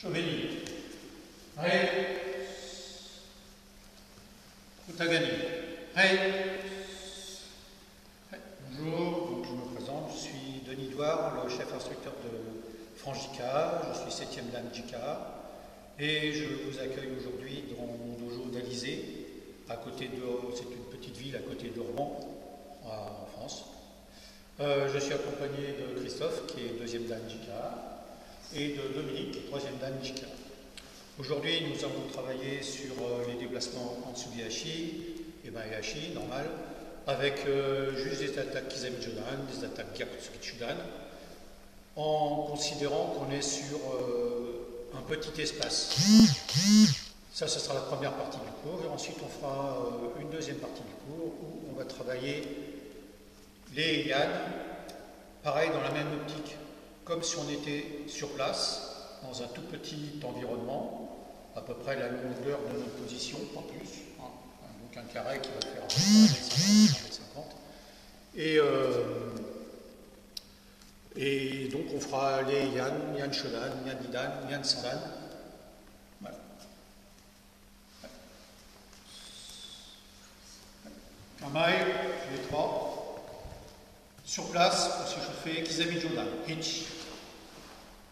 Chauvény. Ré. Koutagani. Ré. Bonjour, donc je me présente, je suis Denis Douard, le chef instructeur de Franjica, je suis 7e dan Jika et je vous accueille aujourd'hui dans mon dojo d'Alizé, à côté de, c'est une petite ville à côté de Rouen, en France. Je suis accompagné de Christophe, qui est 2e dan Jika, et de Dominique, qui est 3e dan Jika. Aujourd'hui, nous avons travaillé sur les déplacements en Tsugihashi et Maehashi, normal, avec juste des attaques Kizami-Jodan, des attaques Gyakutsuki-Chudan, en considérant qu'on est sur un petit espace. Ça, ce sera la première partie du cours, et ensuite on fera une deuxième partie du cours où on va travailler les Yan, pareil dans la même optique, comme si on était sur place, dans un tout petit environnement, à peu près la longueur de notre position, pas plus, hein. Donc un carré qui va faire à peu près 1m50. Et donc on fera les Yan, Yan Shodan, Yan Nidan, Yan Sandan. Voilà. Kamae, les trois. Sur place, pour s'échauffer, Kizami Jodan. Hitch,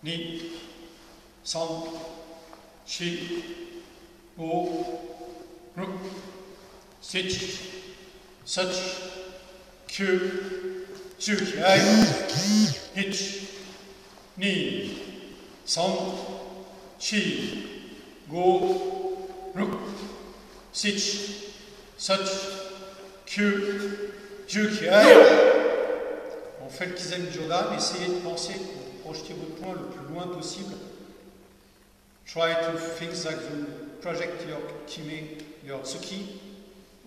Ni, San, Chi, Go, Ruk, Sich, Such, Kyu, Tsuki, Hitch, Ni, San, Chi, Go, Ruk, Sich, Such, Kyu, Tsuki, On fait le Kizami Jodan, essayez de penser pour projeter votre point le plus loin possible. Try to think that you project your kime, your tsuki,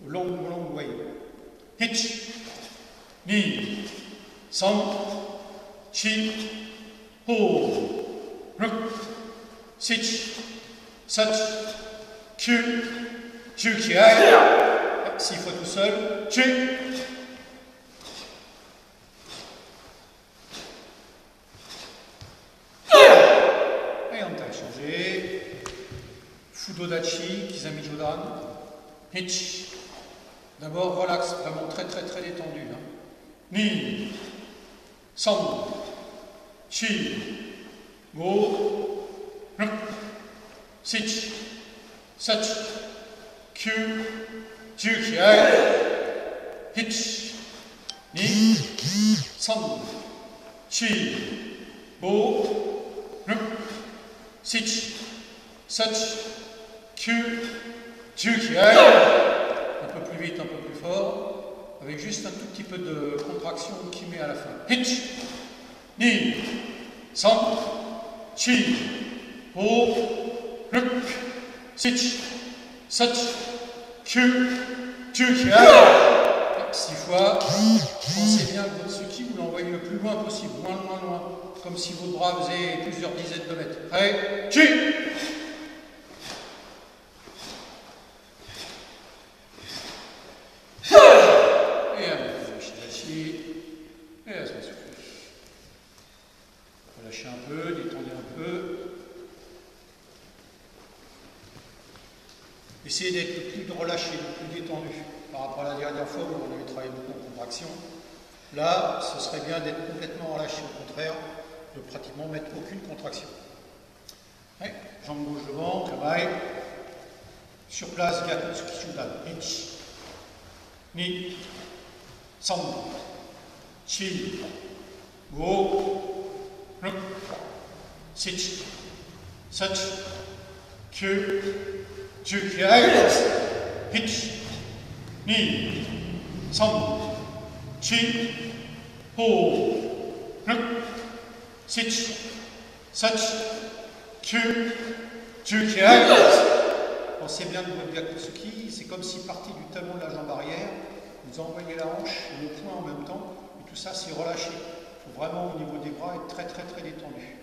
a long, long way. Hitch, ni, san, chi, ho, ruk, sich, such, kyu, juki, 6 fois tout seul, chi. Fudodachi, Kizami Jodan, Hitch. D'abord, relax, vraiment très détendu. Hein. Ni, San, Chi, Go, Ruk, Sich, Such, Kyu, Juki, Hitch, Ni, San, Chi, Go, Ruk, Sich, Such, Q, Juki, un peu plus vite, un peu plus fort, avec juste un tout petit peu de contraction qui met à la fin. Hitch, Ni, San, Chi, Ho, Ruk, Sich, Such, Q, Juki, 6 fois. Pensez bien que votre tsuki, vous l'envoyez le plus loin possible, loin, comme si vos bras faisaient plusieurs dizaines de mètres. Prêt, Chi. Relâchez un peu, détendez un peu. Essayez d'être le plus relâché, le plus détendu par rapport à la dernière fois où on avait travaillé beaucoup en contraction. Là, ce serait bien d'être complètement relâché, au contraire, de pratiquement mettre aucune contraction. Ouais. Jambe gauche devant, travail. Sur place, Gyakutsuki Chudan. Hitch. Ni. San. Chi. Go. Ruk. Sich. Such. Kyu. Juki. Hitch. Ni. San. Chi. Ho. Ruk. Sich. Such. Kyu. Juki. Pensez bien que votre Gyakutsuki, c'est comme s'il partait du talon de la jambe arrière, vous envoyez la hanche et le poing en même temps, et tout ça c'est relâché. Il faut vraiment au niveau des bras être très détendu.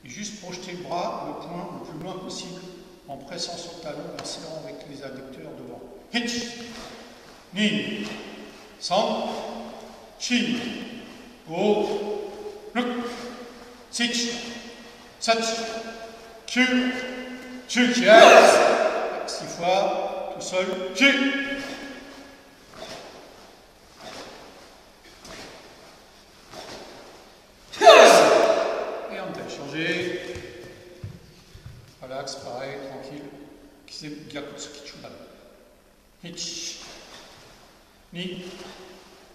Et juste projeter le bras, le poing, le plus loin possible, en pressant sur le talon, en serrant avec les adducteurs devant. Hitch, Ni, San, Chi, Go, Ruk, Sich, Such, Q, Q qui aide. 6 fois, tout seul, Q. Et on t'a changé. Relax, pareil, tranquille. Gyakutsuki Chudan. Ichi. Ni.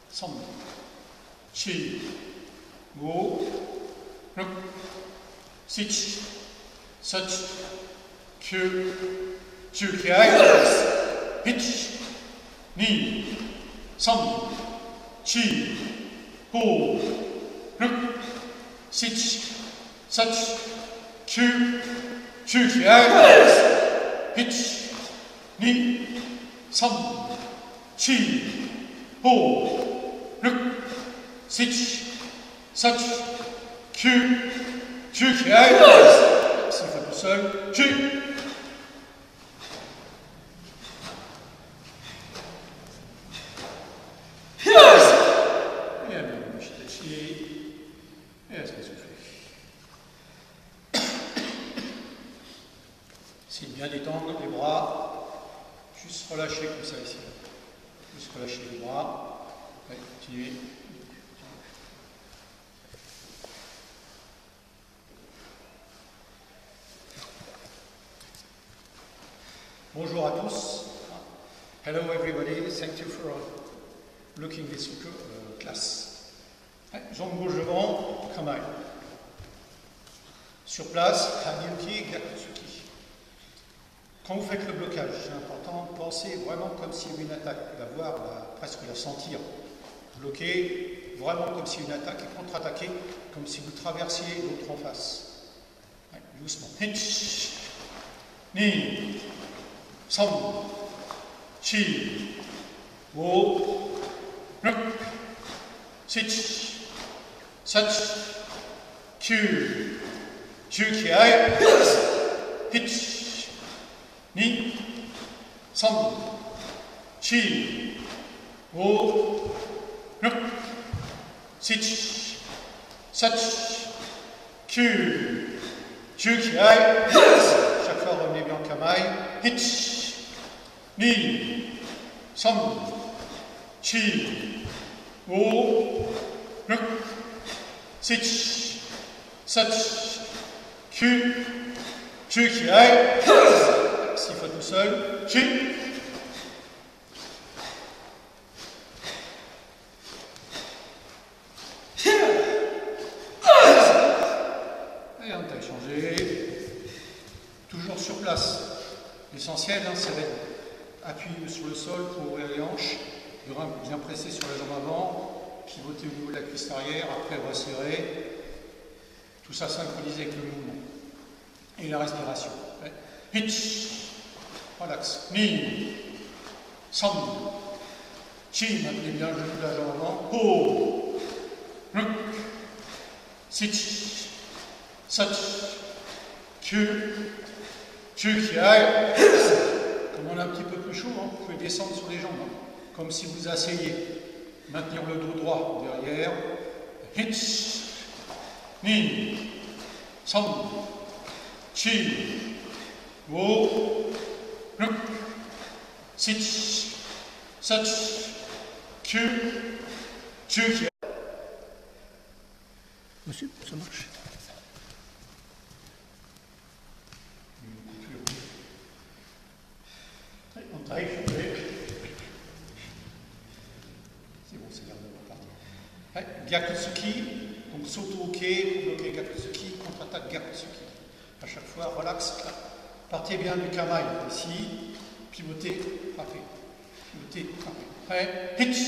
San. Chi. Go. Ruk. Sich. Such. Q. Chukiai. Ichi. Ni. San. Chi. Go. Ruk. Sich. Such. Q. Chukiai. Ichi. Ni. San. Chi. Go. Ruk. Sich. Such. Q. Chukiai. S'il fait tout seul. Q. Et allez, Shitachi. Et à se souffler. C'est bien détendre les bras. Juste relâcher comme ça ici. Juste relâcher les bras. Ouais, continuez. Bonjour à tous. Hello everybody. Thank you for looking this class. Jambes gauche devant, Kamaï. Sur place, Hanyuki Gyakutsuki. Quand vous faites le blocage, c'est important, pensez vraiment comme s'il y avait une attaque, presque la sentir. Bloquer vraiment comme s'il y avait une attaque et contre-attaquer comme si vous traversiez l'autre en face. Doucement. Hitch. Ni. San. Chi. Wo. Ruk. Sich. Such. Q. Chukiai. Hitch. Ni. San. Chi. Wo. Ruk. Sich. Such. Q. Chukiai. Chaque fois, revenez bien en kamaï. Hitch. Ni. San. Chi. Wo. Ruk. Sich. Such. Q. Chukiai. 6 fois tout seul. Chi. Et on t'a échangé. Toujours sur place. L'essentiel, c'est d'appuyer sur le sol pour ouvrir les hanches, bien presser sur la jambe avant, pivoter au niveau de la cuisse arrière, après resserrer. Tout ça synchronisé avec le mouvement. Et la respiration. Hitch. Relax. Ni. San. Chi. Maintenez bien le genou de la jambe avant. Ho. Ruk. Sich. Such. Q. Chukiai. Comme on a un petit peu plus chaud, vous pouvez descendre sur les jambes, comme si vous asseyez. Maintenir le dos droit derrière. Hitch. Ni. San. Chi. Wo. Ruk. Sich. Such. Q. Chukiai. Monsieur, ça marche. On taille, c'est bon, c'est bien de repartir. Gyakutsuki, donc soto-oke, pour bloquer Gyakutsuki, contre-attaque Gyakutsuki. À chaque fois, relax, partez bien du kamaï, ici, pivotez, frappez. Pivotez, frappez. Prêt, hitch.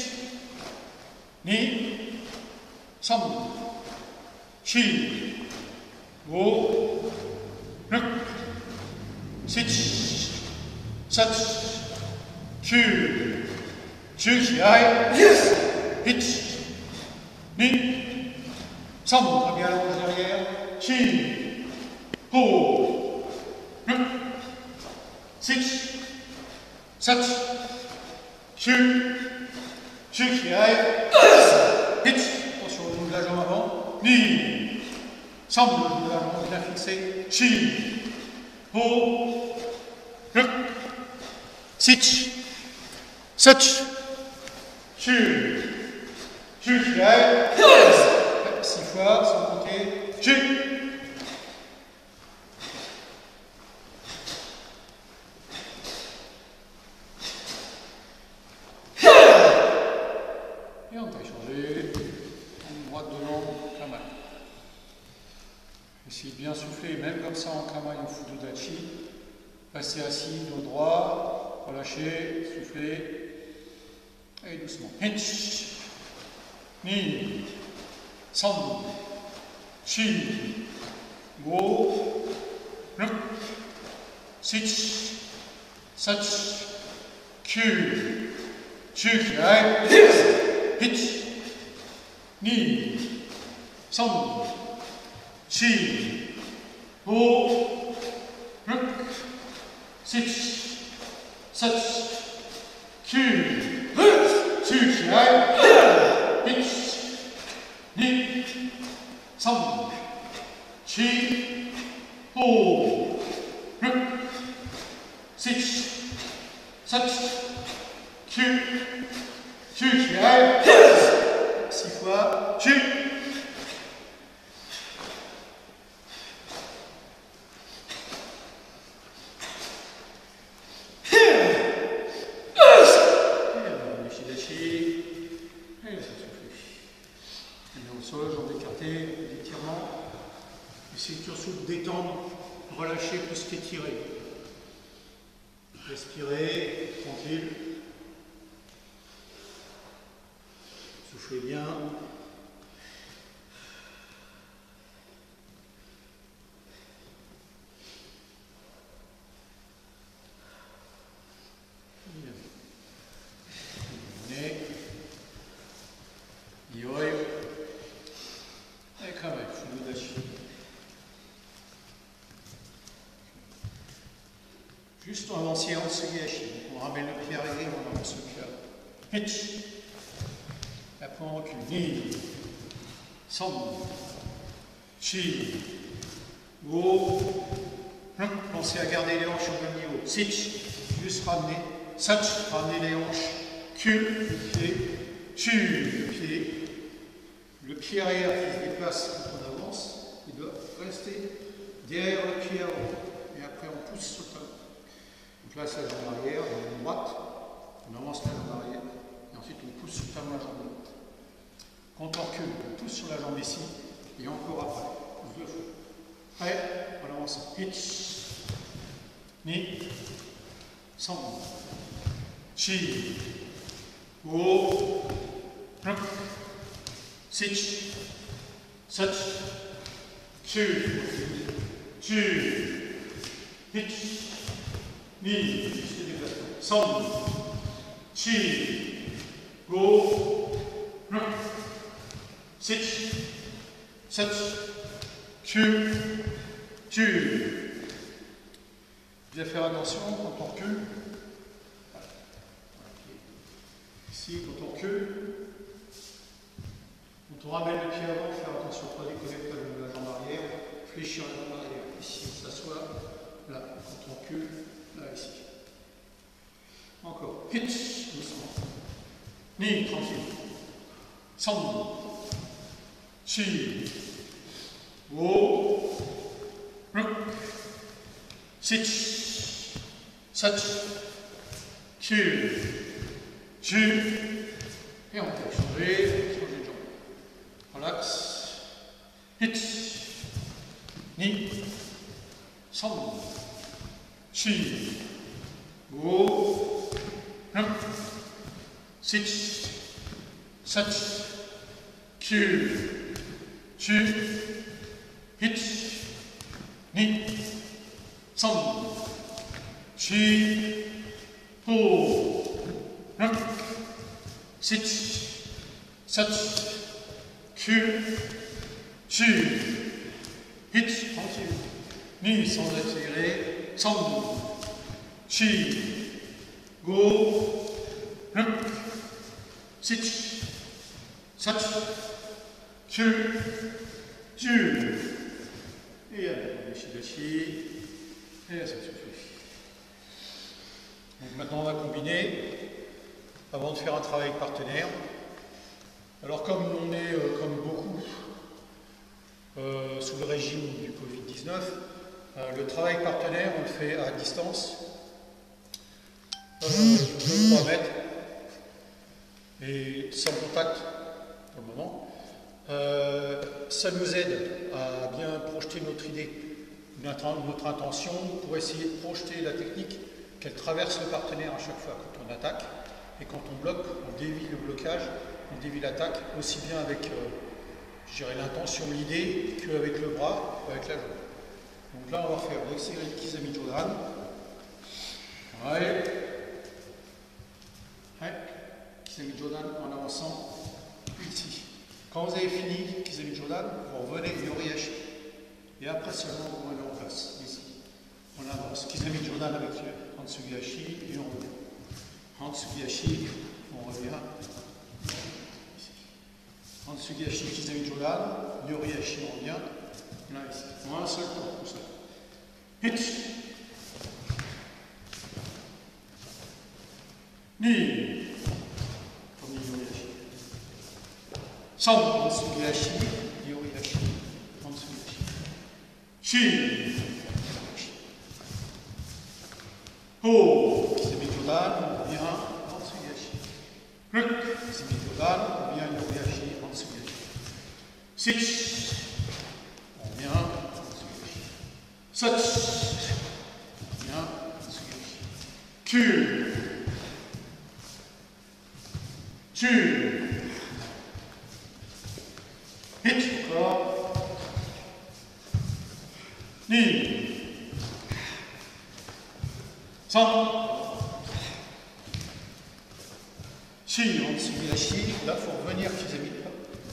Ni. San. Chi. Wo. Ruk. Sich. Such. Q. Chukiai. Hitch. Ni. San. Très bien, allonge derrière. Chi. Ho. Ruk. Sich. Such. Q. Chukiai. Hitch. Attention au genou de la jambe avant. Ni. San. Le genou de la jambe bien fixé. Chi. ho, ruk, sich, such, chu, chu, 6 fois, sans compter, chu. Et on peut échanger en droite devant, kamaï. Essayez de bien souffler, même comme ça en kamaï ou fudodachi. Restez assis, dos droit, relâchez, soufflez. Et doucement. Hinch, ni, san, chi, go, ruk, sich, such, kyu, chukiai, hitch, ni, san, chi, go, ruk, sich, such, kyu, chukiai, hitch, ni, san, chi, go, ruk, sich, such, kyu, chukiai, 6 fois, chu. Jambes écartées, l'étirement. Essayez surtout de détendre, relâcher plus qu'étirer. Respirez, tranquille. Soufflez bien. Juste en lancier en sugiashi. On ramène le pied arrière, on avance le cœur. Hitch. Après on recule. Ni. San. Chi. Go. Pensez à garder les hanches au même niveau. Sich. Juste ramener. Such. Ramener les hanches. Kyu. Le pied. Chu. Le pied. Le pied arrière qui se déplace quand on avance. Il doit rester derrière le pied avant. Et après on pousse sur le talon. On place la jambe arrière, la jambe droite, on avance la jambe arrière, et ensuite on pousse sur le talon la jambe droite. Quand on recule, on pousse sur la jambe ici, et encore après, 2 fois. Prêt, on avance. Hitch, ni, san, chi, go, ruk, sich, such, chu, chu, hitch, ni, san, chi, go, ruk, sich, such, chu, chu. Bien faire attention quand on recule. Ici, quand on recule, quand on ramène le pied avant, faire attention à ne pas décoller la jambe arrière, fléchir la jambe arrière. Ici, on s'assoit, là, quand on recule, là, ici. Encore. Hitch, doucement. Ni, tranquille. San, chi, go, ruk, sich, such, kyu, chu. Et on peut changer de jambe. Relax. Hitch, ni, san, chi, go, ruk, sich, such, kyu, chu, hitch, ni, san, chi, go, ruk, sich, such, kyu, chu, hitch, tranquille, ni, sans accélérer, san, chi, go, ruk, sich, such, kyu, chu. Et alors, Shidashi, Et là, ça suffit. Donc maintenant, on va combiner avant de faire un travail avec partenaire. Alors, comme on est, comme beaucoup, sous le régime du Covid-19, le travail partenaire, on le fait à distance, de 3 mètres, et sans contact pour le moment. Ça nous aide à bien projeter notre idée, notre intention, pour essayer de projeter la technique, qu'elle traverse le partenaire à chaque fois quand on attaque. Et quand on bloque, on dévie le blocage, on dévie l'attaque, aussi bien avec l'intention, l'idée, qu'avec le bras, avec la jambe. Donc là, on va faire l'extérieur de Kizami Jodan. Ouais. Kizami Jodan en avançant ici. Quand vous avez fini Kizami Jodan, vous revenez Yoriashi. Et après seulement, vous revenez en place, ici. On avance Kizami Jodan avec Hansugiashi et on revient. Hansugiashi, on revient. Hansugiashi, Kizami Jodan, Yoriashi, on revient. Là, ici. Un seul tour, comme ça. Hit. Ni. Comme Yoriashi. San, Hansugiashi, Yoriashi, Hansugiashi. Shi. Ho. Kizami Jodan, on revient. Hansugiashi. Ruk. Kizami Jodan, on revient. Yoriashi, Hansugiashi. Six. On revient. Such. Bien. Q. Tu. Hit. Encore. Ni. San. Shi. Hansugiashi. Là, il faut revenir Kizami.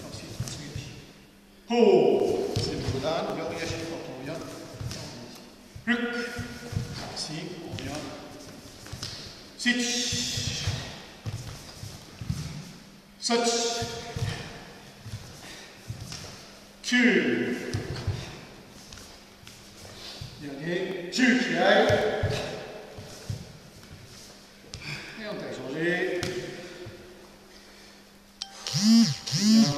Ensuite, Hansugiashi. Ho. Kizami Jodan. Yoriashi quand on vient. Ruk. Ici, on vient. Sitch. Such. Q. Dernier. Tu qui aille. Et on t'a changé. Bien.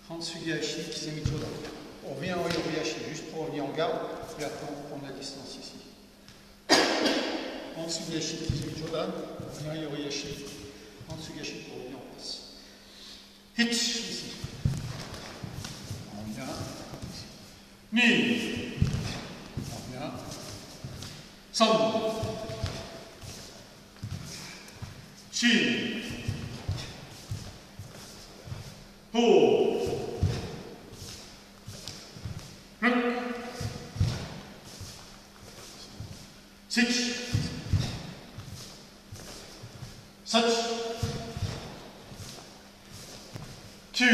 Hansugiashi, Kizami Jodan. On revient en Yoriashi, juste pour revenir en garde, et après on prend la distance ici. Hansugiashi, Kizami Jodan, on revient en Yoriashi, Hansugiashi pour revenir en place. Hit, ici. On revient. Ni. On revient. San. Shi. Ho. Sitch. Such. Tu.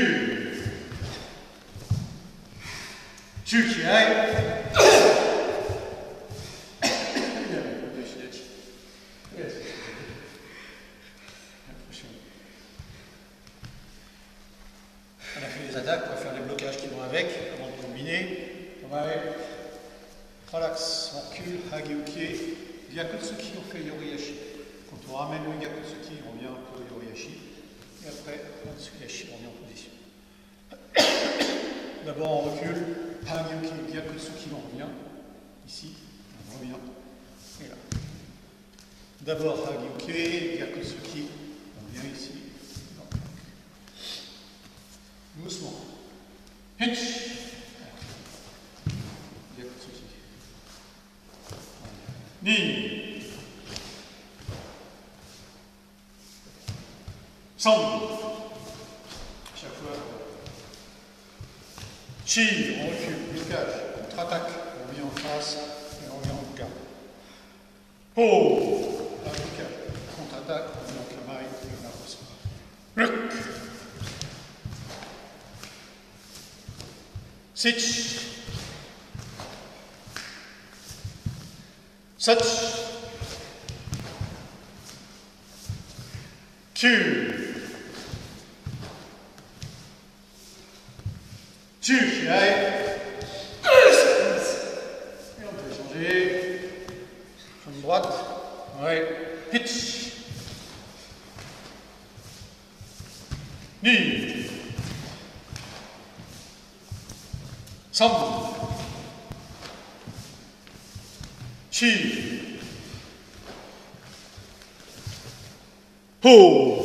Tu qui aille. On a fait les attaques, on va faire les blocages qui vont avec, avant de combiner. On va aller. Relax, on recule, Hageuke, Gyakutsuki, on fait Yoriashi. Quand on ramène le Gyakutsuki, on revient un peu Yoriashi. Et après, Hansugiashi, on revient en position. D'abord, on recule, Hageuke, Gyakutsuki, on revient. Ici, on revient. Et là. D'abord, Hageuke, Gyakutsuki, on vient ici. Doucement. Hitch. Gyakutsuki. Ni. San. Chaque fois. Chi, on recule, blocage, contre-attaque, on revient en face et on revient en garde. Po, un blocage, contre-attaque, on revient en camaille et on avance. Ruk. Sitch. Such. Q. Tu qui aille. droite. Ouais. Hitch. Ni. Sam. Chi. Ho.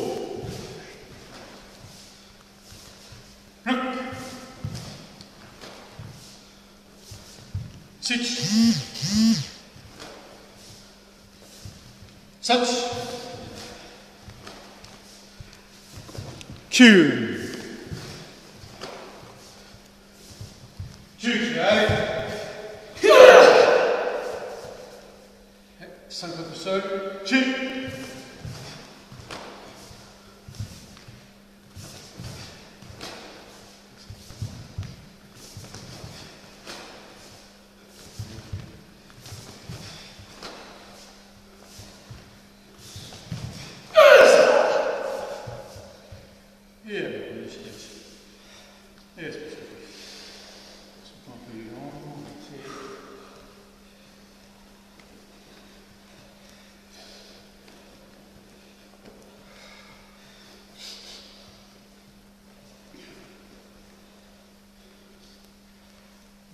Six. Sept. Q. Cinq pas tout seul. Q.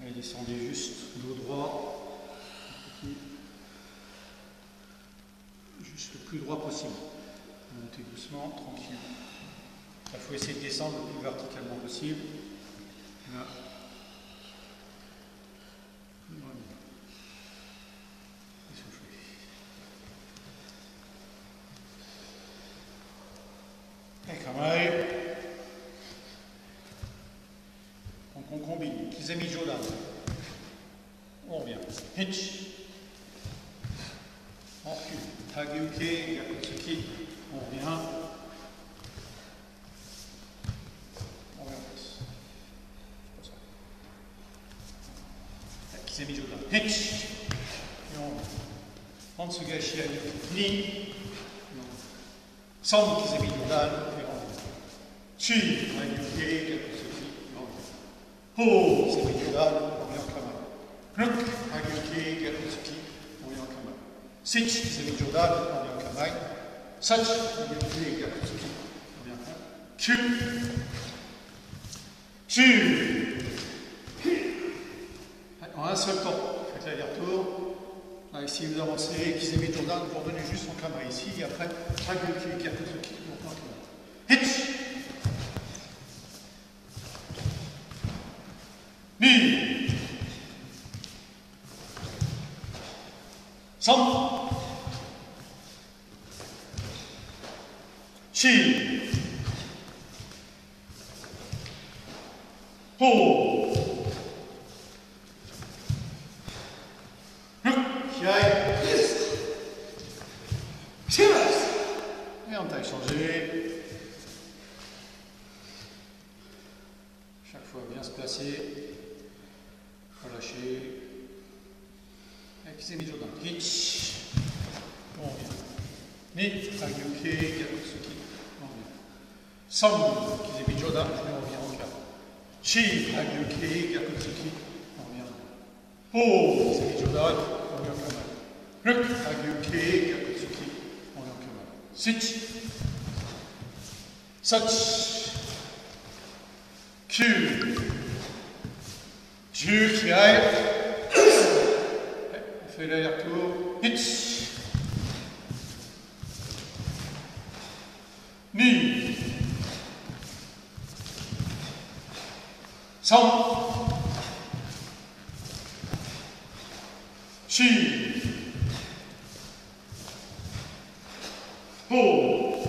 Et descendez juste dos droit, juste le plus droit possible. Montez doucement, tranquille. Il faut essayer de descendre le plus verticalement possible. Là. Essoufflez. Et quand même. Donc on combine. Kizami Jodan. On revient. Hitch. On recule. Hageuke, Yakutsuki. On revient. On revient en place. Comme ça. Kizami Jodan. Hitch. Et on revient. Hantsugashi Hageuke. Ni. San Kizami Jodan. Et on revient. Chi. Hageuke, Yakutsuki. Oh, c'est Jodan, on vient en kama. Ruk, Hageuke, Yakutsuki, on vient en kama. Sich, c'est Jodan, on vient en kama. Sach, Hageuke, Yakutsuki, on vient en kama. Q. Chu. En un seul temps, faites l'aller-retour. Ici, vous avancez, Kizami Jodan, vous revenez juste en kama ici, et après, Hageuke, Yakutsuki, on vient en kama. Hitch. Ni. Sam. Chi. Ho. Kiai. Et on t'a échangé. Chaque fois bien se placer. Relâcher. Kizami Jodan. Hitch. On revient. Ni. Hageuke, Yakutsuki. On revient. Sam. Kizami Jodan. On revient en kama. Chi. Hageuke, Yakutsuki. On revient. Ho. Kizami Jodan. On revient en kama. Ruk. Hageuke, Yakutsuki. On revient en kama. Sich. Sach. Q. Ju qui aille. On fait l'aller-retour. Hitch. Ni. Sam. Chi. Ho.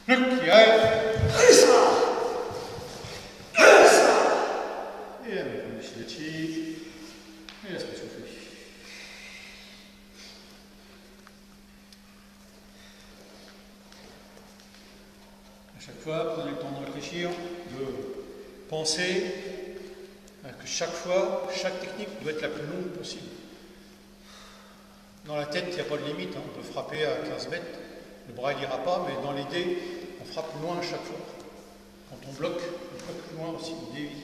Ruk qui aille. Et avec le chi, et laisse-moi souffler. À chaque fois, prenez le temps de réfléchir, de penser que chaque fois, chaque technique doit être la plus longue possible. Dans la tête, il n'y a pas de limite, hein. On peut frapper à 15 mètres, le bras il n'ira pas, mais dans l'idée, on frappe loin à chaque fois. Quand on bloque loin aussi, on dévie.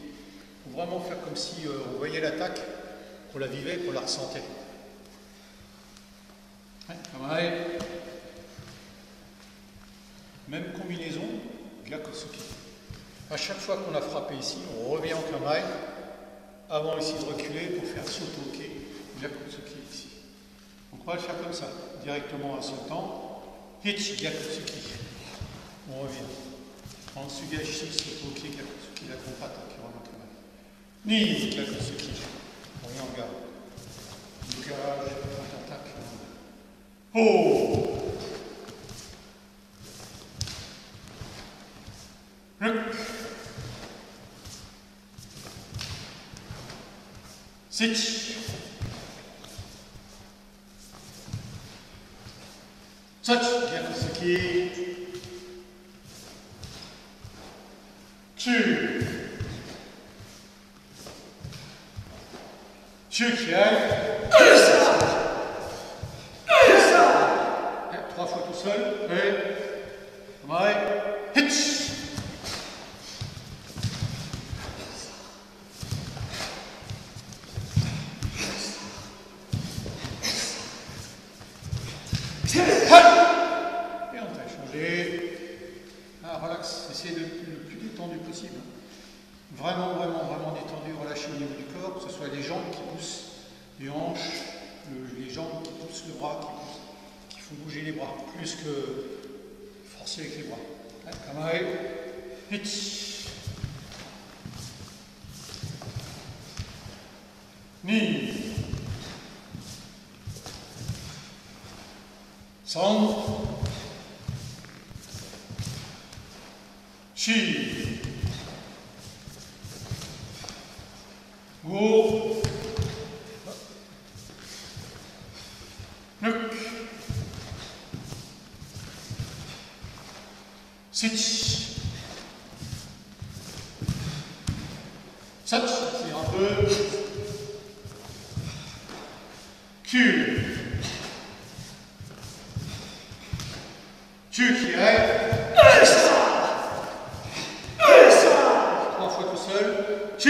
Il faut vraiment faire comme si on voyait l'attaque, pour la vivez, pour la ressentez. Ouais, pareil. Même combinaison, Gyakusuki. À chaque fois qu'on a frappé ici, on revient en kamae, avant ici de reculer pour faire sotoke, Gyakusuki ici. Donc on va le faire comme ça, directement en sautant, Hichi Gyakusuki. On revient. En Sugashi, Sotoke, Gyakusuki, la compata qui revient en kamae. Ni Gyakusuki, on revient en garde. Décalage, contre-attaque. Oh! Sitch. Touch. Gyakusuki. Chu. Chukiai. 3 fois tout seul. Et. Ouais. Hitch. Et on va changer. Ah, relax, essayez d'être le plus détendu possible. Vraiment, vraiment, vraiment détendu, relâchez au niveau du corps, que ce soit les jambes qui poussent, les hanches, les jambes qui poussent le bras, qui font bouger les bras, plus que forcer avec les bras. Kamae, hitch, ni, san, chi, go, nuk, sitch, satch, tire un peu, Q, Q qui est, 3 fois tout seul, Q,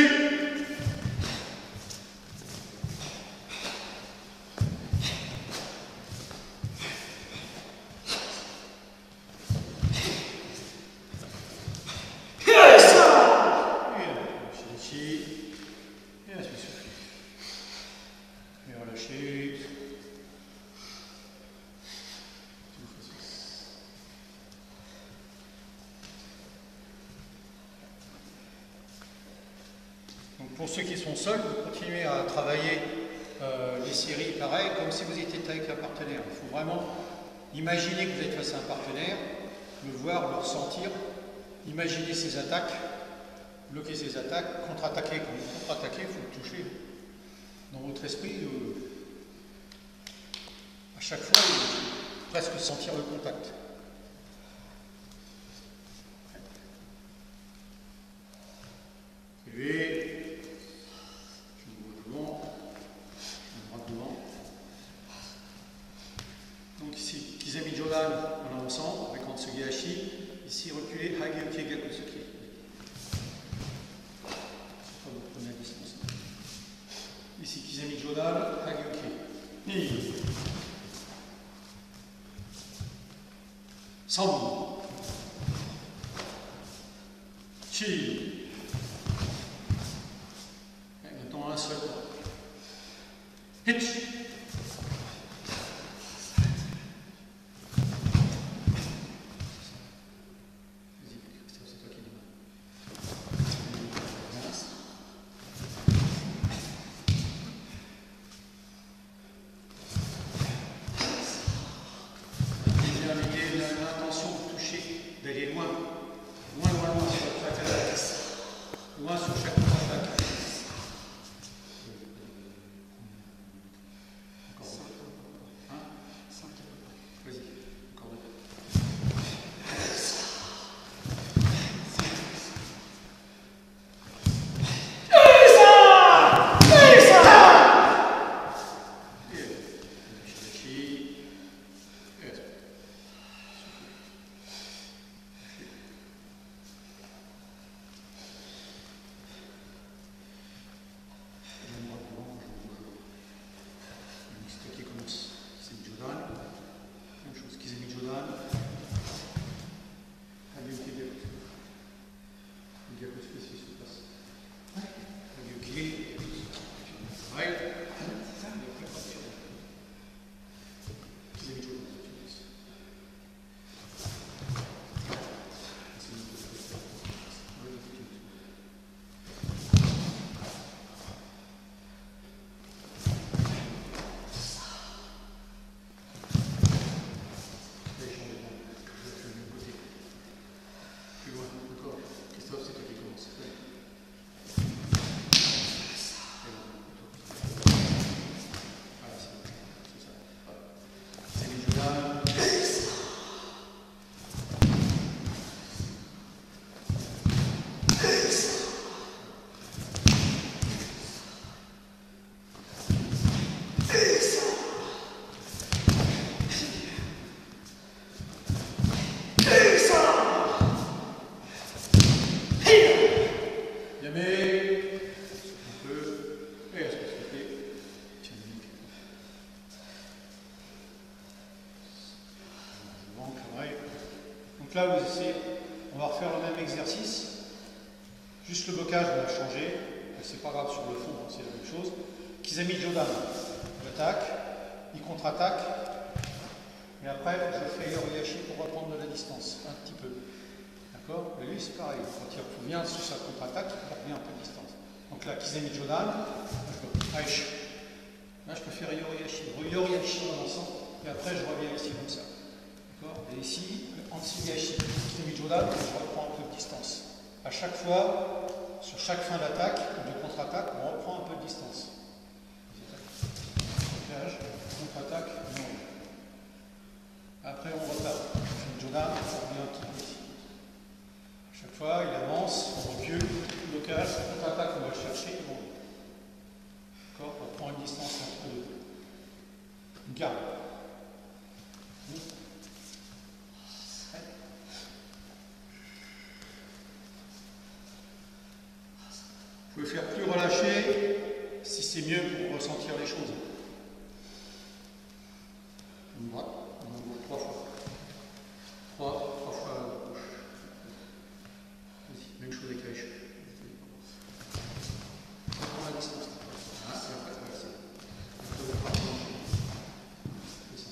et ainsi de suite. Et relâchez. Donc pour ceux qui sont seuls, vous continuez à travailler les séries pareil, comme si vous étiez avec un partenaire. Il faut vraiment imaginer que vous êtes face à un partenaire, le voir, le ressentir, imaginer ses attaques, bloquer ses attaques, contre-attaquer. Quand vous contre-attaquez, il faut le toucher. Dans votre esprit, à chaque fois, il faut presque sentir le contact. Suivez. Je me vois devant. Je me droite devant. Donc ici, Kizami Jodan, on est ensemble avec Antsugi Hashi. Ici, reculez, Hageuke Gyakusuki. Vous prenez la distance. Ici, Kizami Jodan, Hageuke. Ni. San. Chi. Maintenant, un seul. Hitch. L'intention de toucher, d'aller loin, loin sur chaque attaque, loin sur chaque attaque. Donc là, vous essayez, on va refaire le même exercice. Juste le blocage, on va changer. C'est pas grave sur le fond, hein, c'est la même chose. Kizami Jodan, j'attaque, il contre-attaque. Et après, je fais Yoriyashi pour reprendre de la distance, un petit peu. D'accord? Et lui, c'est pareil. Quand il revient sur sa contre-attaque, il revient un peu de distance. Donc là, Kizami Jodan, là, je peux faire Yoriyashi en avançant, et après, je reviens ici comme ça. D'accord? Et ici, Ansi-Yashi, Kizami Jodan, je reprends un peu de distance. À chaque fois, sur chaque fin d'attaque ou de contre-attaque, on reprend un peu de distance. Blocage, contre-attaque, non. Après, on repart. Jodan, on revient un petit peu ici. À chaque fois, il avance, on recule, blocage, contre-attaque, on va le chercher, et bon. D'accord? On prend une distance entre les deux. Une garde. Vous pouvez faire plus relâché si c'est mieux pour ressentir les choses. Une droite, on ouvre 3 fois. 3 fois à la gauche. Vas-y, même chose avec la échelle. On prend la distance. Ah, c'est après, voilà, c'est. C'est ça.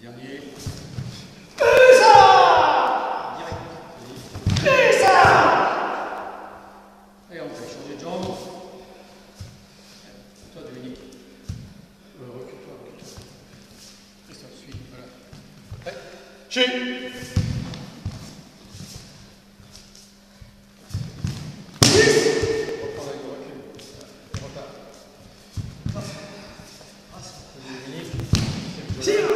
Dernier. Et on fait changer de jambe. Toi, Dominique. Recule-toi, recule-toi. Christophe, suis. Voilà. Prêt? Chez. Reprends avec le recul. Repart. Dominique. Tire.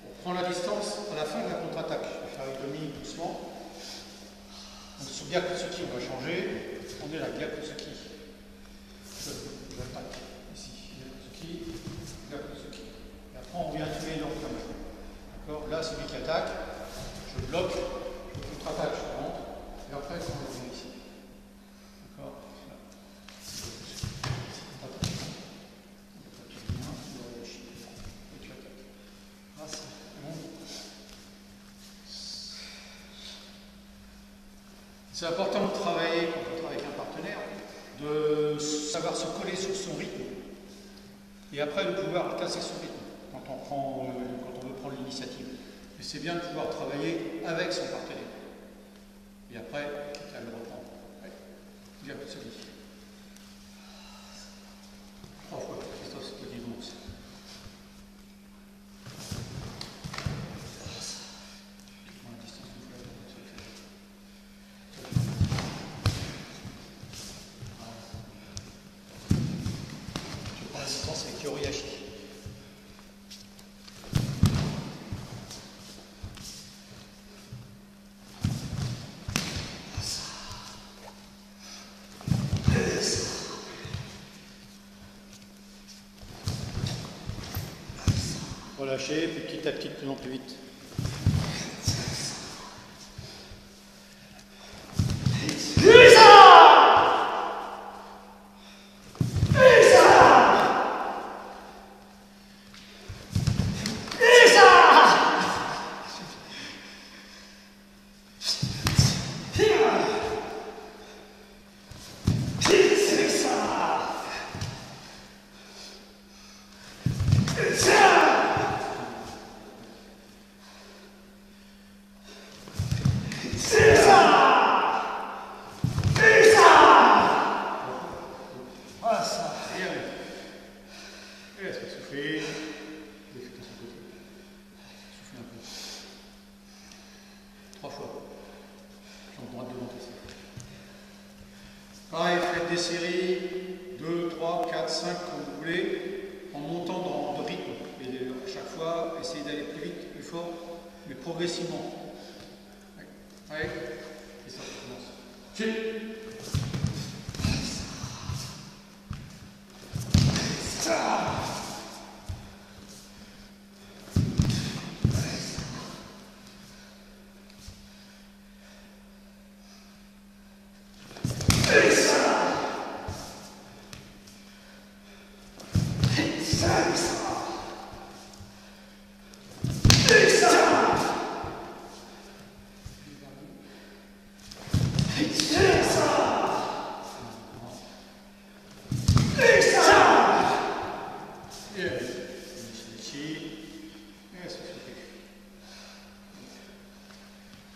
On prend la distance à la fin de la contre-attaque. Je vais faire avec Dominique doucement. Donc sur Gyakutsuki, on va changer. On est là, Gyakutsuki. J'attaque ici. Gyakutsuki, Gyakutsuki. Et après, on revient tous les deux en même. D'accord? Là, celui qui attaque, je bloque, je contre-attaque, je rentre. Et après, on revient ici. D'accord? Là. C'est important de travailler, quand on travaille avec un partenaire, de savoir se coller sur son rythme et après de pouvoir casser son rythme quand on veut prendre l'initiative. Et c'est bien de pouvoir travailler avec son partenaire. Et après, à le reprendre. Ouais. Bien, c'est dit. 3 fois, Christophe, c'est petit bon. Avec Yoriyashi. Relâchez, puis petit à petit, de plus en plus vite. série 2, 3, 4, 5, comme vous voulez, en montant de rythme. Et à chaque fois, essayez d'aller plus vite, plus fort, mais progressivement. Allez, et ça commence.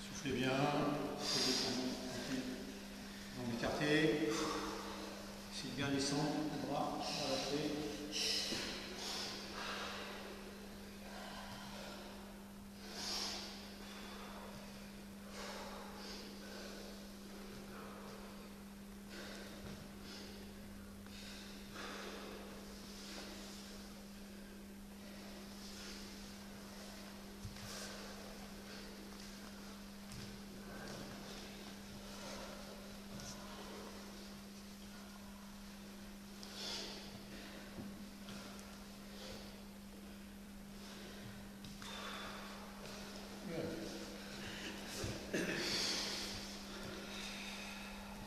Soufflez bien, jambes écartées, essayez de bien descendre, le bras, relâchez.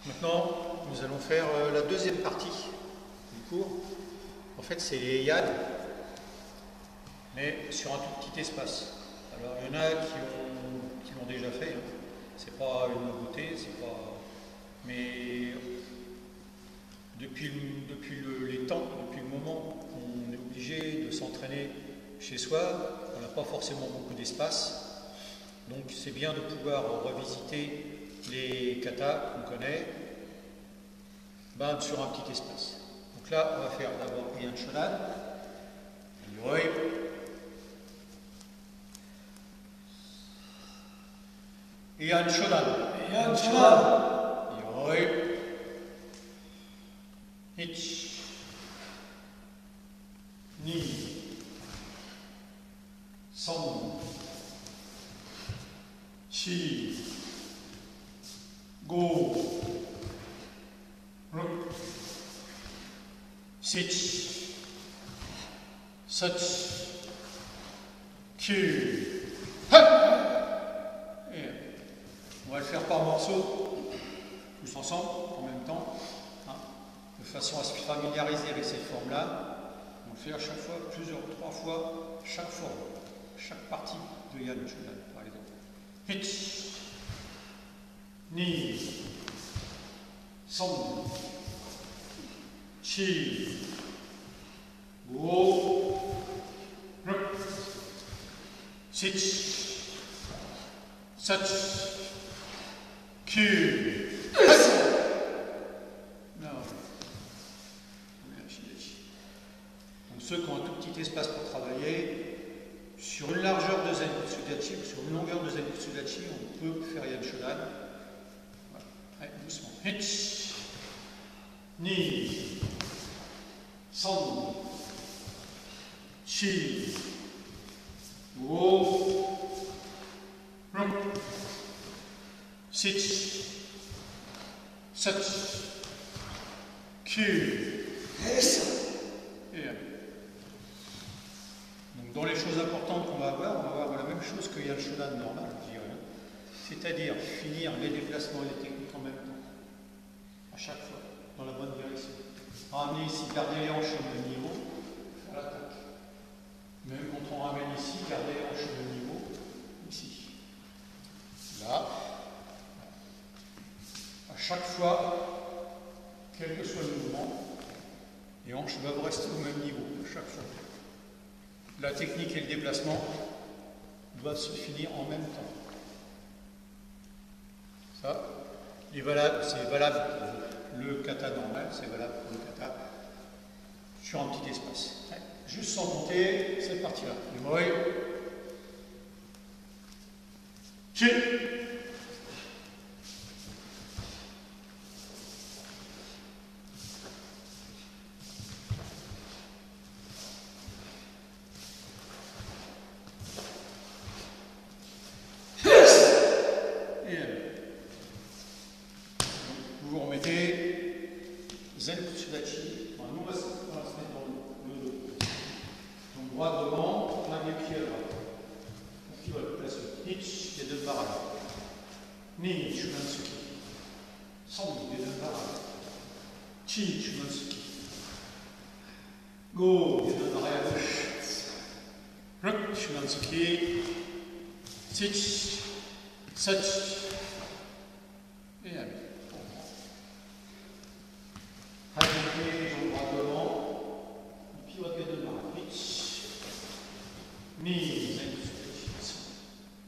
Maintenant, nous allons faire la deuxième partie du cours. En fait, c'est les yad, mais sur un tout petit espace. Alors, il y en a qui l'ont déjà fait. Hein. C'est pas une nouveauté, c'est pas. Mais depuis les temps, depuis le moment où on est obligé de s'entraîner chez soi, on n'a pas forcément beaucoup d'espace. Donc, c'est bien de pouvoir revisiter les katas qu'on connaît sur un petit espace. Donc là, on va faire d'abord Yan Shodan, Yoi, Yan Shodan, Yan Shodan, Yoi, Ich, Ni, Son, Chi, Go, Sitch, Such, Q. Et on va le faire par morceaux, tous ensemble, en même temps, hein, de façon à se familiariser avec cette forme-là. On le fait à chaque fois, trois fois, chaque forme, chaque partie de Yan Shodan, par exemple. Hitch, Ni, Son, Chi, Go, Sitch, Such, Q. Donc ceux qui ont un tout petit espace pour travailler, sur une largeur de Zenbutsudachi, sur une longueur de Zenbutsudachi, on peut faire Yan Shodan. Voilà. Allez, doucement. Hitch, Ni, Son, Chi, Go, Sitch, Such, Q. Et donc dans les choses importantes qu'on va avoir la même chose que Yan Shodan normal, je dirais. C'est-à-dire finir les déplacements et les techniques en même temps, à chaque fois, dans la bonne direction. Ramener ici, garder les hanches au même niveau, faire l'attaque. Même quand on ramène ici, garder les hanches au même niveau, ici. Là. À chaque fois, quel que soit le mouvement, les hanches doivent rester au même niveau, à chaque fois. La technique et le déplacement doivent se finir en même temps. Ça, c'est valable pour le kata normal, c'est valable pour le kata sur un petit espace. Juste sans compter cette partie-là. Le moi. Chi. Sudachi. Nous, on va se mettre dans le dos. Donc, droite devant, plein des pieds à droite. On pivote, place le hitch, les deux barres. Ni, Shumansuki. Sans les deux barres. Chi, Shumansuki. Go, les deux barres à gauche. Ruk, Shumansuki. Sich, Sach. Et allez. Rajouter, jambes droite devant. On pivote les deux barres. Hitch. Ni,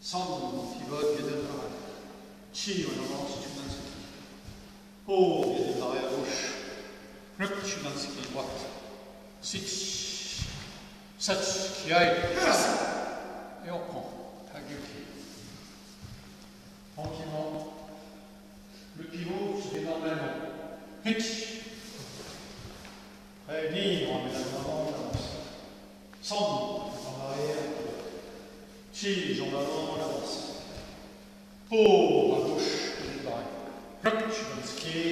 sans, on pivote les deux barres. Chi, on avance, Shumansuki. Oh, les deux barres à gauche. Ruk, Shumansuki, droite. Sich, Sach, qui aille. Et on reprend. Taguki. Tranquillement. Le pivot se fait normalement. Hitch. Très libre, on met la main avant, on avance. Sans, en arrière. Chi, jambes avant, on avance. Oh, à gauche, les barres. Rock, Shumansuki.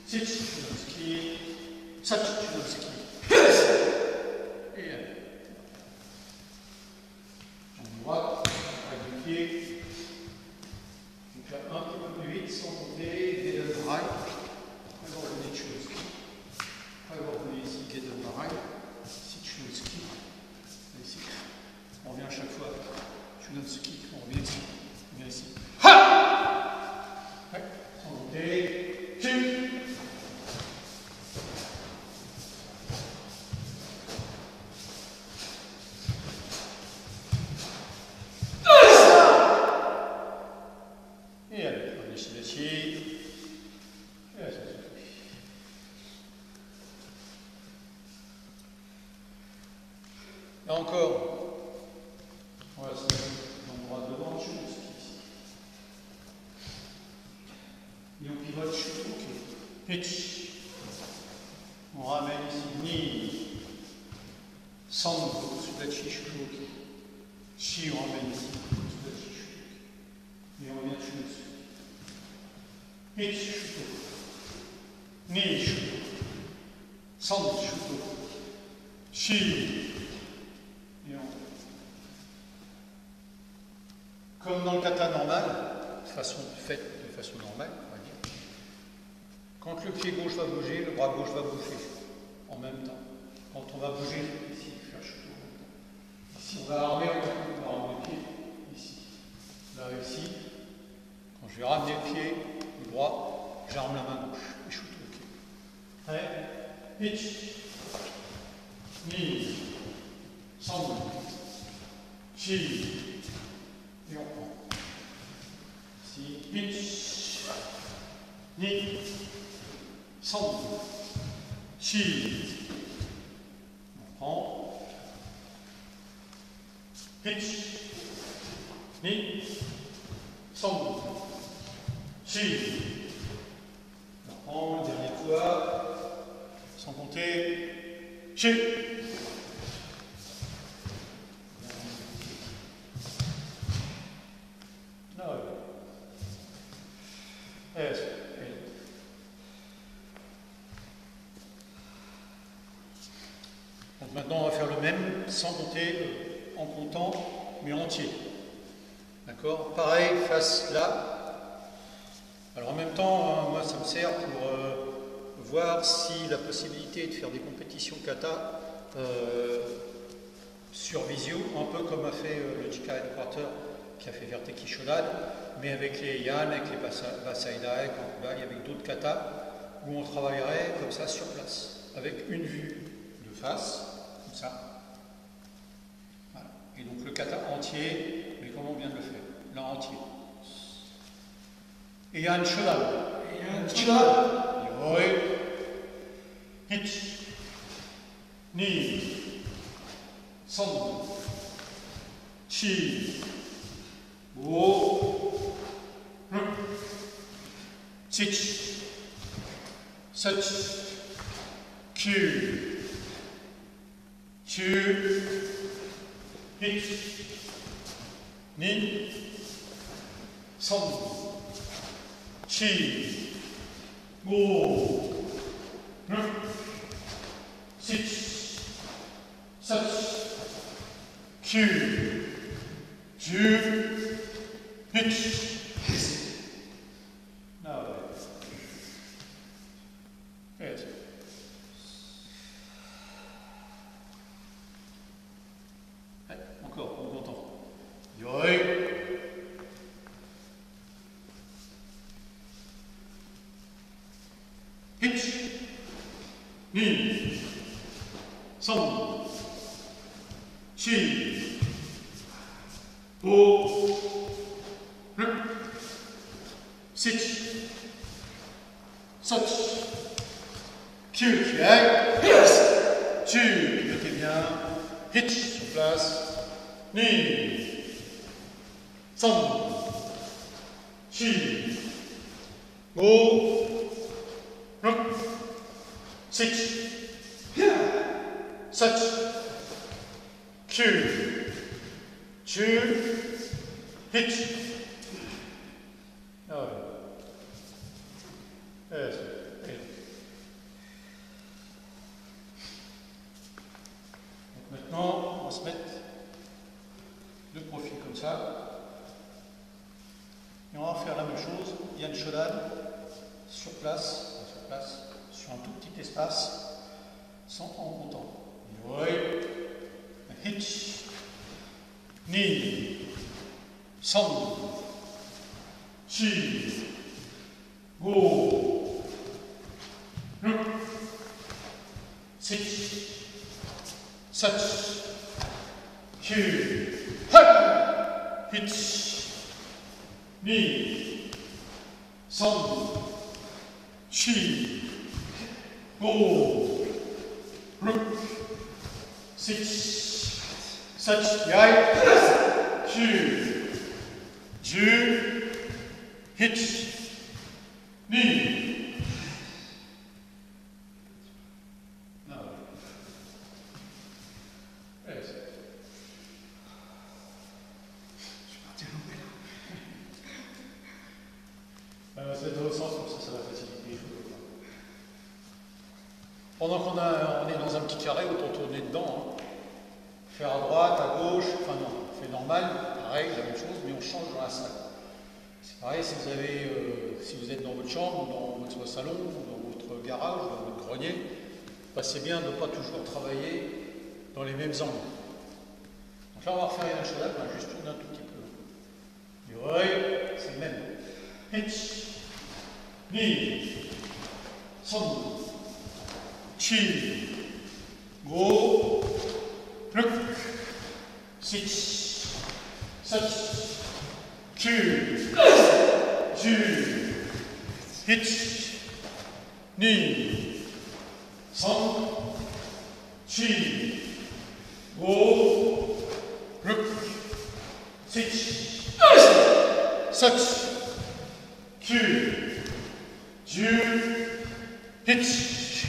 Sich, Shumansuki. Sach, Shumansuki. Et allez. Jambe droite, avec le pied. Donc là, un petit peu plus vite, sans compter, get up right. Après, vous revenez de Shumansuki. Après, vous revenez ici, get up right. Ici, Shumansuki. Ici. On revient à chaque fois. Shumansuki, on revient ici. On vient ici. Ha! Ouais, sans compter. Chim! Et allez, on est ici. Et là, ça suffit. Là encore, on va se mettre l'endroit devant, je pense ici. Et on pivote, ok. Hitch. On ramène ici, ni. Sando, Sudachi, Shudoki. Chi, on ramène ici, Sudachi, Shudoki. Et on revient Shumansuki. Hitch, Shudo. Ni, Shudo. Sando, Shudo. Chi. Et on. Comme dans le kata normal, faite de façon normale, on va dire. Quand le pied gauche va bouger, le bras gauche va bouger en même temps. Quand on va bouger, ici, faire Shudo en même temps. Ici, on va armer, on va armer le pied, ici. Là, ici, quand je vais ramener le pied, le droit, j'arme la main gauche et Shudo au pied. Prêt? Hitch. Ni. Sando. Chi. Et on prend. Ici, hitch. Ni. Sando. Chi. On prend. Hitch. Ni. Sando. Chi. On prend. Dernière fois. Sans compter. Chi. Donc maintenant on va faire le même sans compter en comptant mais entier. D'accord? Pareil, face là. Alors en même temps, moi ça me sert pour voir si la possibilité de faire des compétitions kata sur visio, un peu comme a fait le Chika Headquarter qui a fait Verteki Shodan, mais avec les Yan, avec les Basaidai, Kankubai, avec d'autres katas, où on travaillerait comme ça sur place, avec une vue de face, comme ça. Voilà. Et donc le kata entier, mais comme on vient de le faire, là entier. Et Yan Shodan. Yoi. Hitch. Ni. Sando. Chi. Wo. Ruk. Sich. Sach. Kyu. Chu. Hitch. Ni. Sando. Chi. Wo. Q, Ju, hitch. Now, yes. Encore, on entend. Yoi. Hitch. Ni. Song. Chi. Bo. Sitch. Such. Q. Yes. Tu. Pilotez bien. Hitch. Sur place. Ni. Song. Chi. Bo. Sitch. Such. Q. Ju. Hitch. Ah ouais. Donc maintenant, on va se mettre de profil comme ça. Et on va faire la même chose. Il y a une Shodan sur place, sur un tout petit espace, sans en montant. Hitch, ni, song, chi, go, sitch, such, q, hitch, ni, song, chi, go, sitch, such, yai, q, ju, hitch, ni. No. Yes. C'est dans le sens où ça va faciliter les choses. Pendant qu'on est dans un petit carré, autant tourner dedans. Hein. Faire à droite, à gauche, enfin non, on fait normal, pareil, la même chose, mais on change dans la salle. C'est pareil si vous si vous êtes dans votre chambre, dans votre salon, dans votre garage, dans votre grenier, c'est bien de ne pas toujours travailler dans les mêmes angles. Donc là on va refaire une chose, on va juste tourner un tout petit peu. Et ouais, c'est le même. Hitch, ni, son, chi, go, pluk, sitch, such, q, ju, hitch, ni, son, chi, go, pluk, sitch, such, q, ju, hitch.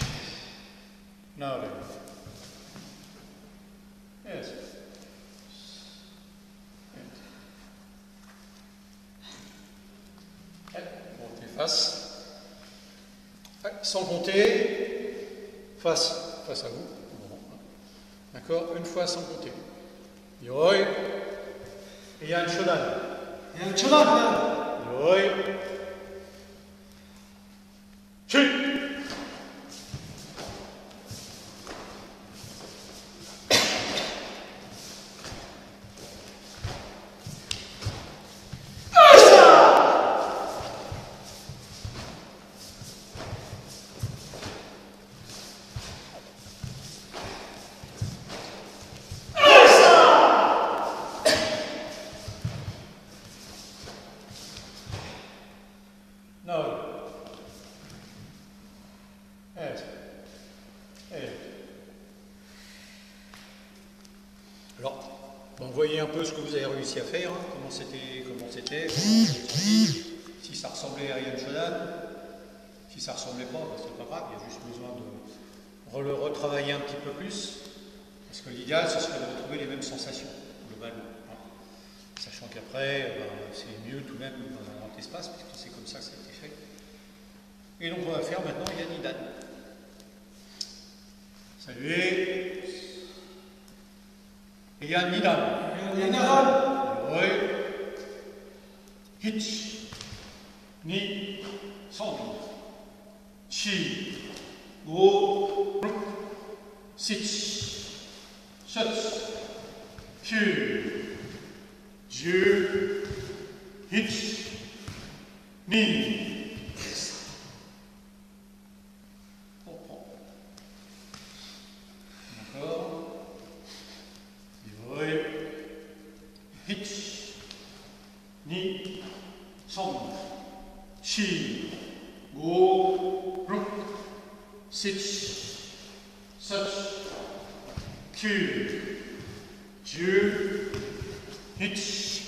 Now then. Yes. On fait face. Sans compter. Face à vous. D'accord? Une fois sans compter. Yoi. Et il y a un Shodan. Il y a un Shodan. Yoi. Chi. No. Yes. Yes. Alors, bon, voyez un peu ce que vous avez réussi à faire, hein, comment c'était, si ça ressemblait à Ryan Shodan, si ça ressemblait pas, ben, c'est pas grave, il y a juste besoin de le retravailler un petit peu plus, parce que l'idéal, ce serait de retrouver les mêmes sensations, globalement. Hein. Sachant qu'après, c'est mieux tout de même dans un grand espace, puisque c'est comme ça que ça a été fait. Et donc on va faire maintenant Yanidan. Salut. Rian Nidan. Yoi. Hitch. Ni. Son. Chi. Go. Ruk. Sitch. Such. Q. Dieu. Hitch. Ni. Hitch, ni, son, chi, go, ruk, sitch, such, Q, Dieu, hitch,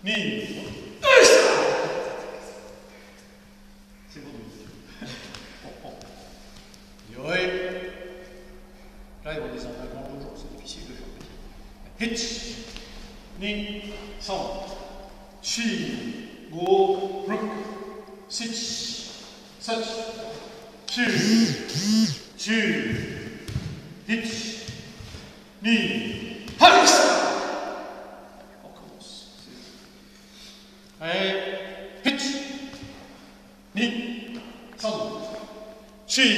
ni. C'est bon. Yoé. Là, on les entend grand jour, c'est difficile de faire petit. Hitch, ni, son, chi, go, ruk, sitch, such, Q, Dieu, hitch, ni, hals. On commence. Hitch, ni, son, chi,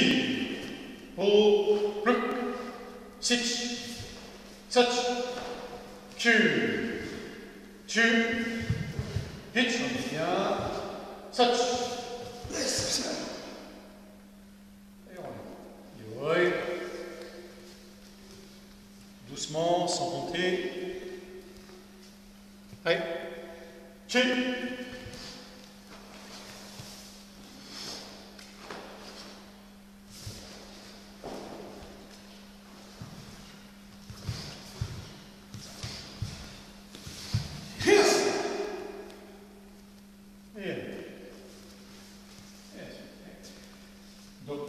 go, ruk, sitch, such, Q, Dieu, hitch, on est bien, such, et on est. Doucement, sans compter. Allez, chi. Donc,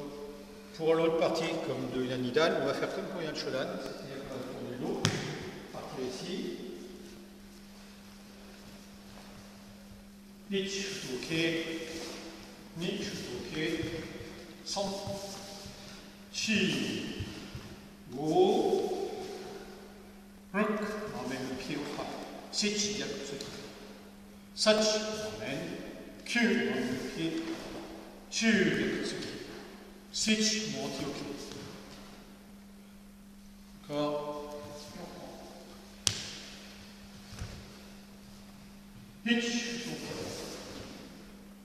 pour l'autre partie, comme de Rian Nidan, on va faire comme pour Rian Shodan, c'est-à-dire qu'on va tourner l'eau, partir ici. Hitch, ok. Nitch, ok. Son. Chi. Go. Ruk. On emmène le pied au frappe. Sitch, il y a comme ceci. Such, on emmène. Q, on emmène le pied. Tu, il y a comme ceci. Sitch, mon anti-ok. D'accord. Hitch,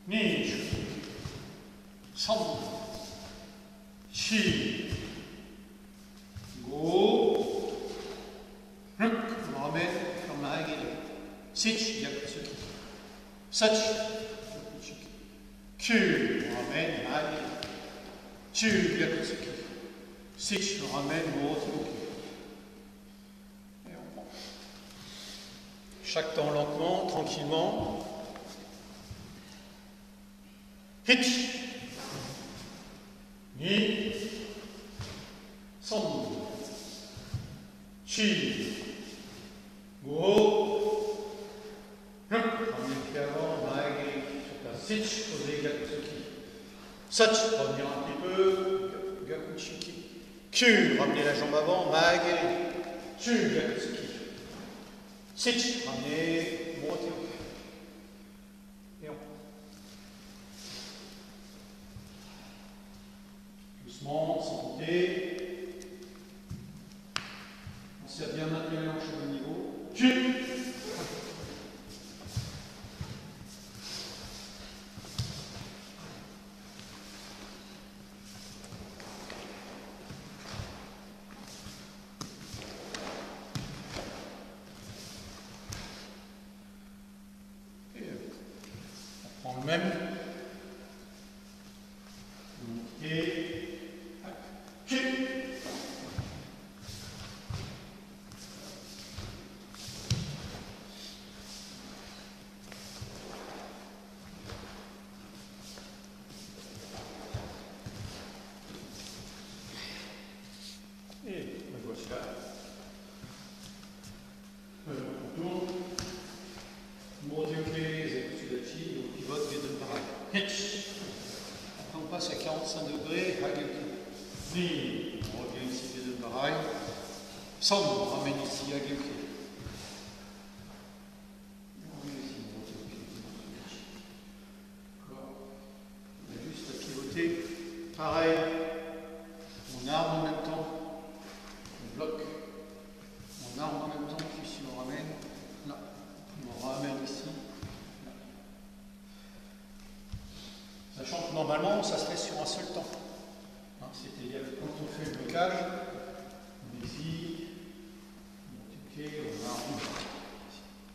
Nitch, Son, Chi, Go, Ruk, on ramène, on a réglé. Sitch, il y a que ce qui. Such, Q, on ramène, on a réglé. Tu, il y a que ce qui. Sitch, on ramène, on retrouve. Et on prend. Chaque temps lentement, tranquillement. Hitch, ni, son, chi, go, ruk, on est avant, on a réglé sur place. Sitch, posez gakusuki. Such, revenir un petit peu, gakuchiki. Q, ramener la jambe avant, mague, chu, gakusuki. Sitch, ramener, monter au pied. Et on prend. Doucement, sans compter. On s'est bien maintenu les hanches au bon niveau. Chu. On prend le même. Et Q. Et me voici là. On tourne. Monter au pied, Zekusudachi, on pivote, Gedenparai. Hitch. Après on passe à 45 degrés, Hageku. Ni. On revient ici, Gedenparai. Sam, on ramène ici à Guépier. On a juste à pivoter. Pareil, on arme en même temps, on bloque, on arme en même temps, puis si on ramène, là, on ramène ici, là. Sachant que normalement, ça se fait sur un seul temps. Hein, c'est-à-dire que quand on fait le blocage, on est ici, on arme,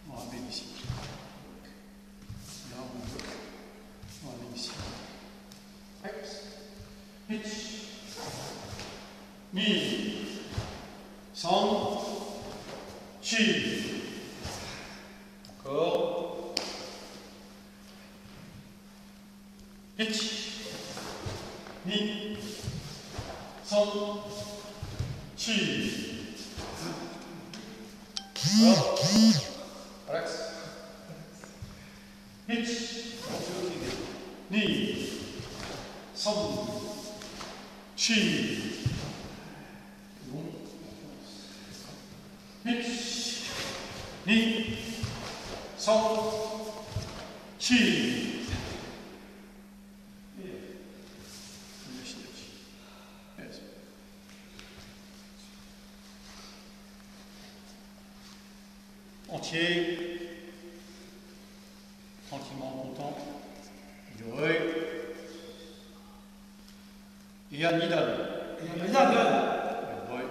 on ramène ici. Là, on bloque, on ramène ici. Pitch, ni, san, chi. Encore. Pitch, ni, san, chi. Encore. Relax. Pitch, ni, san, chi. Bon. Pitch, ni, san, chi. Entier, tranquillement content, Yoroi, et un Nidan. Yoroi,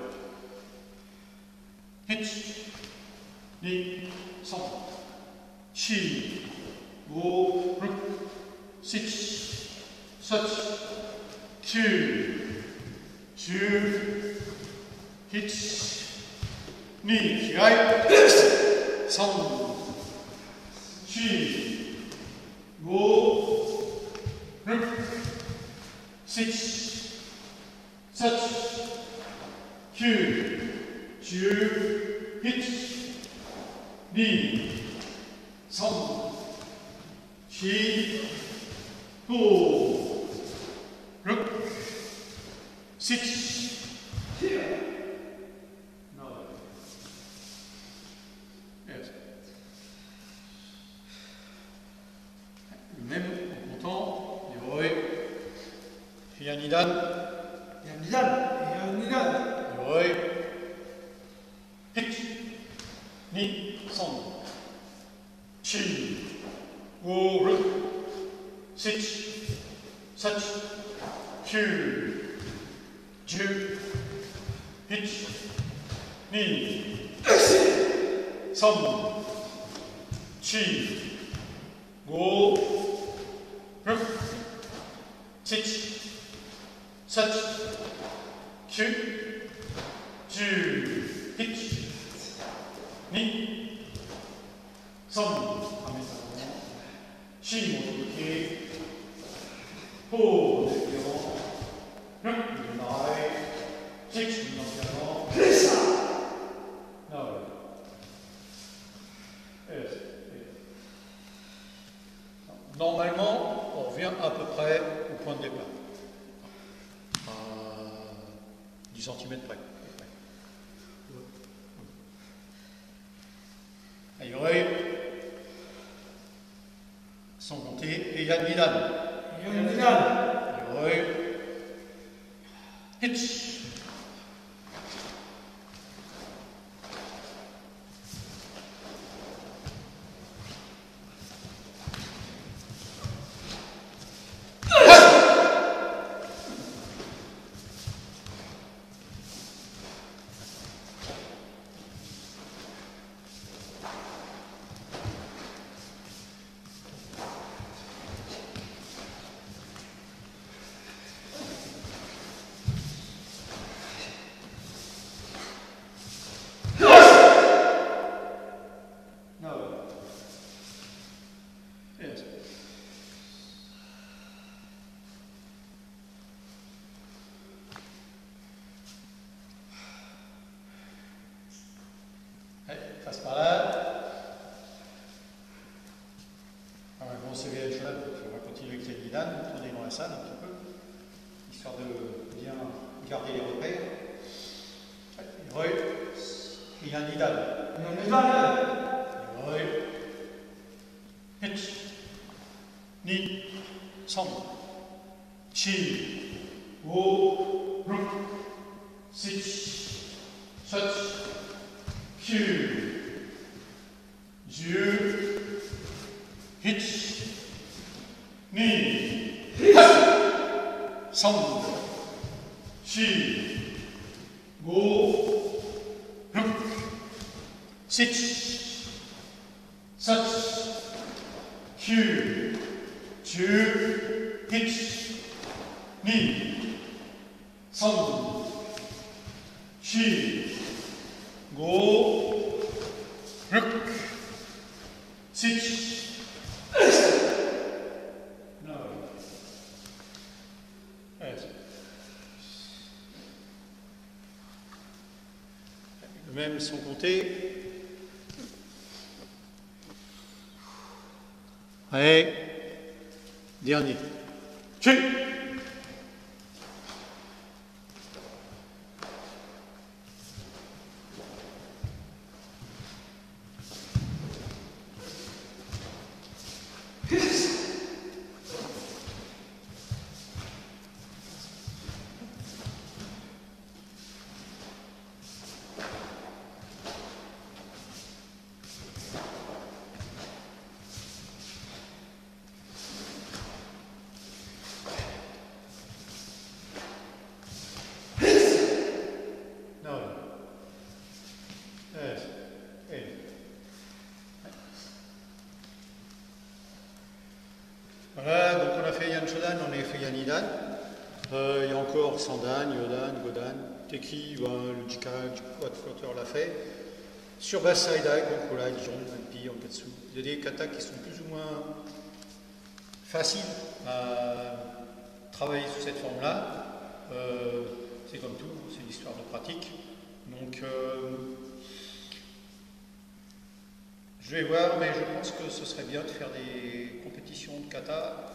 Hitch, Ni, San, Chi, Wo, Ruk, Sitch, Such, Q, Ju, Hitch, Ni, Kiai, San, Chi, Wo, Ruk, Sitch, Such, Q, Ju, Hitch, Ni, San, Chi, Wo, Ruk, Sitch. Même en comptant, Yoroi, et un Nidan. Yoroi, Hitch, Ni, San, Chi, Wo, Ruk, Sitch, Such, Q, Ju, Hitch, Ni, San, Chi, Wo, Ruk, Sitch, Such, Q, Ju, Hitch, Ni, San, Chi, monte Po, déviant, Ruk, démarrer, Sitch, démarrement, normalement, on revient à peu près au point de départ. À 10 cm près. Yoroi, sans compter, et Yann Nidan. Yoroi, Hitch. Passe par là. Alors, bon, c'est bien, on va continuer avec les Nidan, tourner dans la salle un petit peu, histoire de bien garder les repères. Yoroi. Fian Nidal. Hitch. Ni. Som. Chi. Wo. Ruk. Sich. Such. Q. Ju. Hitch. Ni. Som. Chi. Wo. Ruk. Sich. Such. Q. Ju. Hitch. Ni. Som. Chi. Go. Ruk. Sich. No. Le même sont comptés. Et dernier. Chi. Voilà, donc on a fait Yan Shodan, on a fait Yan Idan. Il y a encore Sandan, Yodan, Godan, Teki, le Jika, Quatuor l'a fait. Sur Basaida, Gonkola, Dijon, Alpi, Ankatsu. Il y a des katas qui sont plus ou moins faciles à travailler sous cette forme-là. C'est comme tout, c'est une histoire de pratique. Donc, je vais voir, mais je pense que ce serait bien de faire des compétitions de kata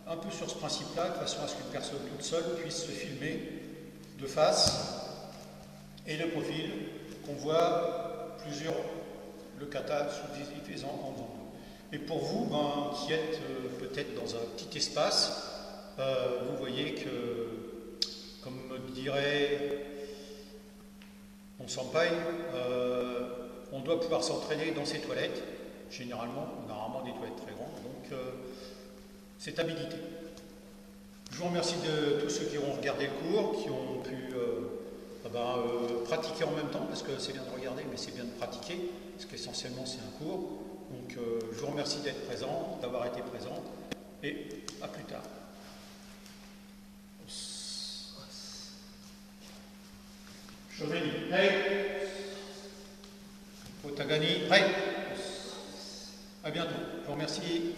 un peu sur ce principe-là, de façon à ce qu'une personne toute seule puisse se filmer de face et de profil, qu'on voit le kata sous différents angles. Et pour vous, qui êtes peut-être dans un petit espace, vous voyez que, comme me dirait mon senpai, on doit pouvoir s'entraîner dans ses toilettes. Généralement, on a rarement des toilettes très grandes, donc c'est habilité. Je vous remercie de tous ceux qui ont regardé le cours, qui ont pu pratiquer en même temps, parce que c'est bien de regarder, mais c'est bien de pratiquer, parce qu'essentiellement c'est un cours. Donc je vous remercie d'être présent, d'avoir été présent, et à plus tard. Chauvigny, prêt. Otagani, prêt. À bientôt. Je vous remercie.